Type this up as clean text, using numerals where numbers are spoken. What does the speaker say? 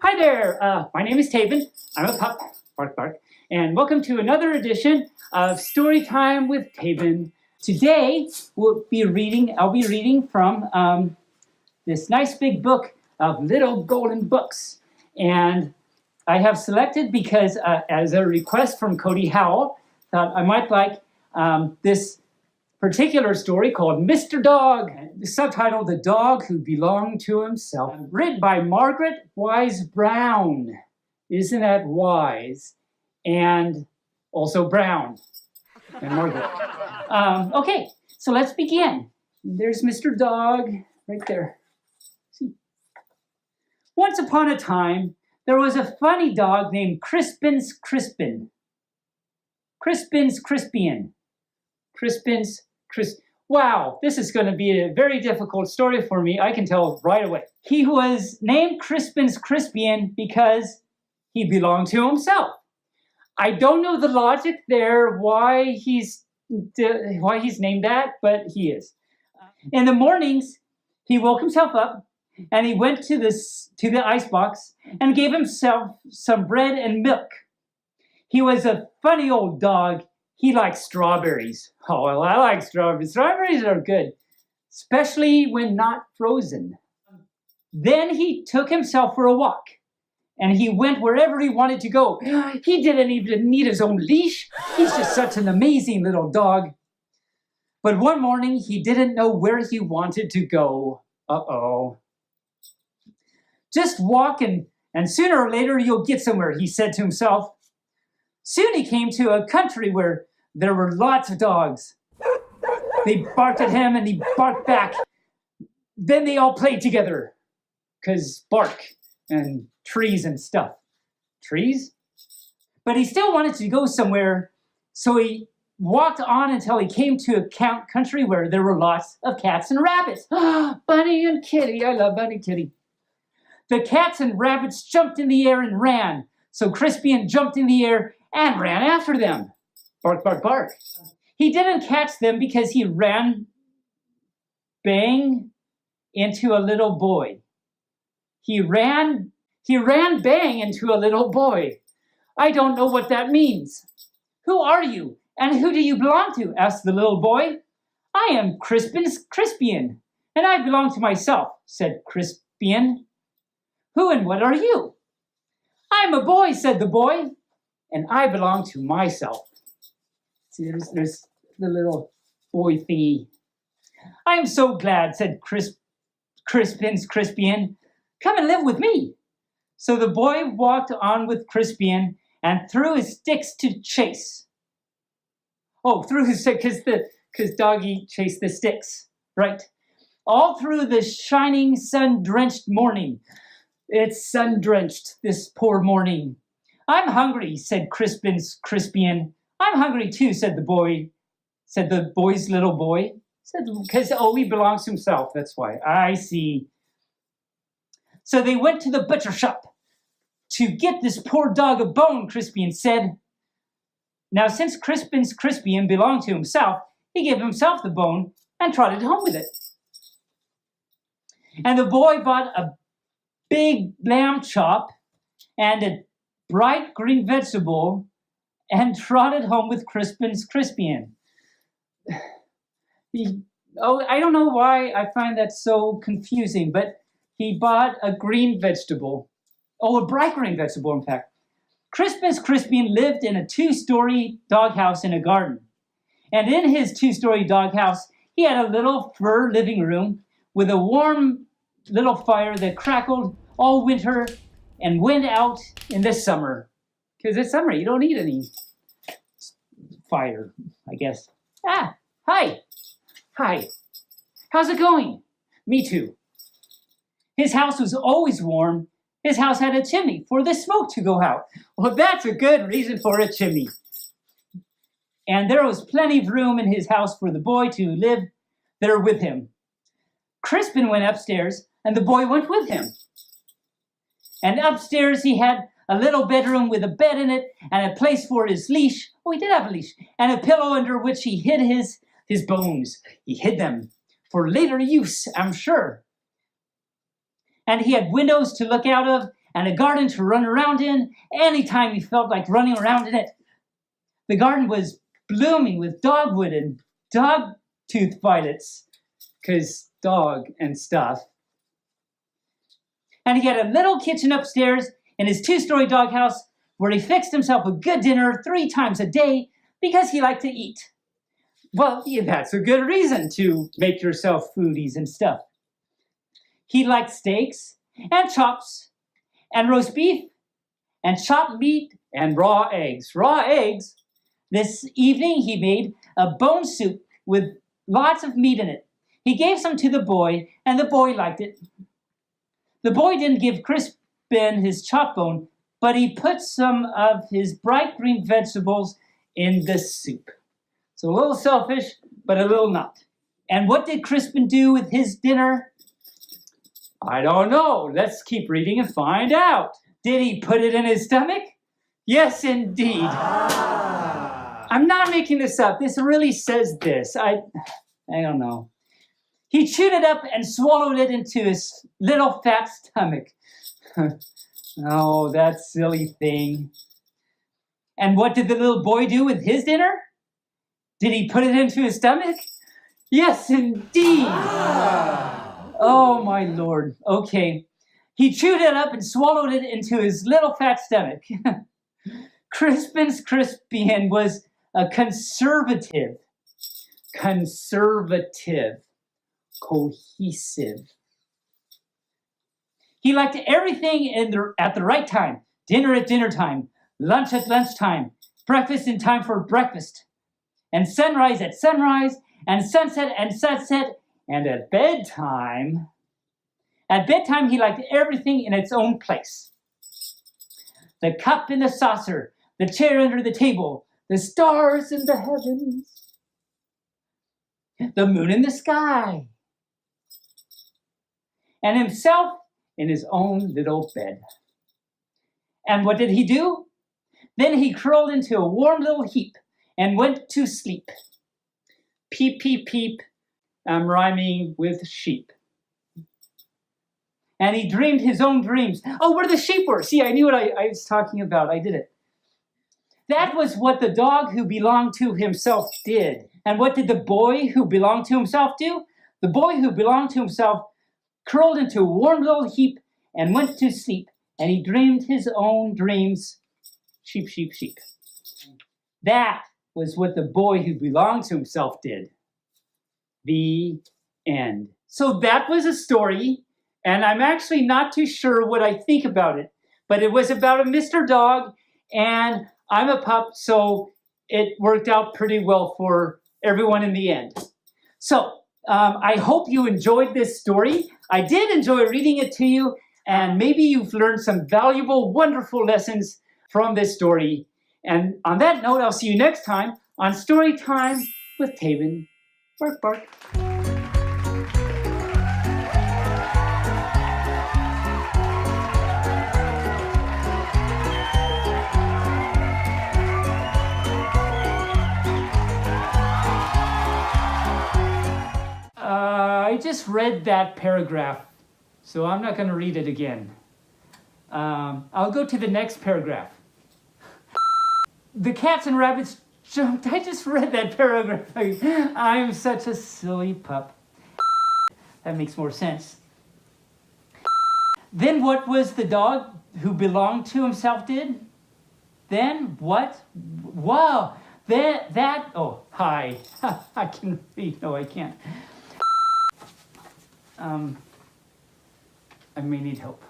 Hi there, my name is Taebyn. I'm a pup, bark bark, and welcome to another edition of Story Time with Taebyn. Today I'll be reading from this nice big book of little golden books, and I have selected because as a request from Cody Howell, thought I might like this particular story called Mr. Dog, subtitled The Dog Who Belonged to Himself, written by Margaret Wise Brown. Isn't that wise? And also Brown and Margaret. Okay, so let's begin. There's Mr. Dog right there. See? Once upon a time, there was a funny dog named Crispin's Crispin. Crispin's Crispian. Crispin's Chris. Wow, this is going to be a very difficult story for me. I can tell right away. He was named Crispin's Crispian because he belonged to himself. I don't know the logic there, why he's named that, but he is. In the mornings, he woke himself up and he went to the icebox and gave himself some bread and milk. He was a funny old dog. He likes strawberries. Oh, well, I like strawberries. Strawberries are good, especially when not frozen. Then he took himself for a walk, and he went wherever he wanted to go. He didn't even need his own leash. He's just such an amazing little dog. But one morning, he didn't know where he wanted to go. Uh-oh. Just walk, and sooner or later, you'll get somewhere, he said to himself. Soon he came to a country where there were lots of dogs. They barked at him and he barked back. Then they all played together. 'Cause bark and trees and stuff. Trees? But he still wanted to go somewhere, so he walked on until he came to a country where there were lots of cats and rabbits. Bunny and Kitty. I love Bunny and Kitty. The cats and rabbits jumped in the air and ran. So Crispian jumped in the air and ran after them. Bark, bark, bark. He didn't catch them because he ran bang into a little boy. He ran bang into a little boy. I don't know what that means. Who are you and who do you belong to? Asked the little boy. I am Crispin's Crispian, and I belong to myself, said Crispian. Who and what are you? I'm a boy, said the boy, and I belong to myself. See, there's the little boy thingy. I am so glad, said Crispin's Crispian. Come and live with me. So the boy walked on with Crispian and threw his sticks to chase. Oh, threw his sticks, because doggy chased the sticks, right? All through the shining sun-drenched morning. It's sun-drenched this poor morning. I'm hungry, said Crispin's Crispian. I'm hungry too, said the boy's little boy. Said, because, he belongs to himself, that's why. I see. So they went to the butcher shop to get this poor dog a bone, Crispian said. Now, since Crispin's Crispian belonged to himself, he gave himself the bone and trotted home with it. And the boy bought a big lamb chop and a bright green vegetable and trotted home with Crispin's Crispian. I don't know why I find that so confusing, but he bought a green vegetable. Oh, a bright green vegetable, in fact. Crispin's Crispian lived in a 2-story doghouse in a garden. And in his 2-story doghouse, he had a little fur living room with a warm little fire that crackled all winter and went out in the summer. Because it's summer, you don't need any fire, I guess. Hi. How's it going? Me too. His house was always warm. His house had a chimney for the smoke to go out. Well, that's a good reason for a chimney. And there was plenty of room in his house for the boy to live there with him. Crispin went upstairs, and the boy went with him. And upstairs he had a little bedroom with a bed in it and a place for his leash. Oh, he did have a leash. And a pillow under which he hid his bones. He hid them for later use, I'm sure. And he had windows to look out of and a garden to run around in anytime he felt like running around in it. The garden was blooming with dogwood and dog-tooth violets, because dog and stuff. And he had a little kitchen upstairs in his 2-story doghouse where he fixed himself a good dinner 3 times a day because he liked to eat. Well, yeah, that's a good reason to make yourself foodies and stuff. He liked steaks and chops and roast beef and chopped meat and raw eggs. Raw eggs? This evening he made a bone soup with lots of meat in it. He gave some to the boy, and the boy liked it. The boy didn't give Crispin his chop bone, but he put some of his bright green vegetables in the soup. So a little selfish, but a little not. And what did Crispin do with his dinner? I don't know. Let's keep reading and find out. Did he put it in his stomach? Yes, indeed. I'm not making this up. This really says this. I don't know. He chewed it up and swallowed it into his little fat stomach. Oh, that silly thing. And what did the little boy do with his dinner? Did he put it into his stomach? Yes, indeed. Oh, my Lord. Okay. He chewed it up and swallowed it into his little fat stomach. Crispin's Crispian was a conservative, cohesive. He liked everything at the right time. Dinner at dinner time, lunch at lunchtime, breakfast in time for breakfast, and sunrise at sunrise, and sunset and sunset, and at bedtime. At bedtime, he liked everything in its own place. The cup in the saucer, the chair under the table, the stars in the heavens, the moon in the sky, and himself in his own little bed. And what did he do? Then he curled into a warm little heap and went to sleep. Peep, peep, peep. I'm rhyming with sheep. And he dreamed his own dreams. Oh, where the sheep were. See, I knew what I was talking about. I did it. That was what the dog who belonged to himself did. And what did the boy who belonged to himself do? The boy who belonged to himself curled into a warm little heap and went to sleep. And he dreamed his own dreams. Sheep, sheep, sheep. That was what the boy who belonged to himself did. The end. So that was a story, and I'm actually not too sure what I think about it, but it was about a Mr. Dog, and I'm a pup, so it worked out pretty well for everyone in the end. So I hope you enjoyed this story. I did enjoy reading it to you, and maybe you've learned some valuable, wonderful lessons from this story. And on that note, I'll see you next time on Story Time with Taebyn. Bark, bark. I just read that paragraph, so I'm not going to read it again. I'll go to the next paragraph. The cats and rabbits jumped. I just read that paragraph. I'm such a silly pup. That makes more sense. Then what was the dog who belonged to himself did? Then what? Wow. Oh, hi. I can read. No, I can't. I may need help.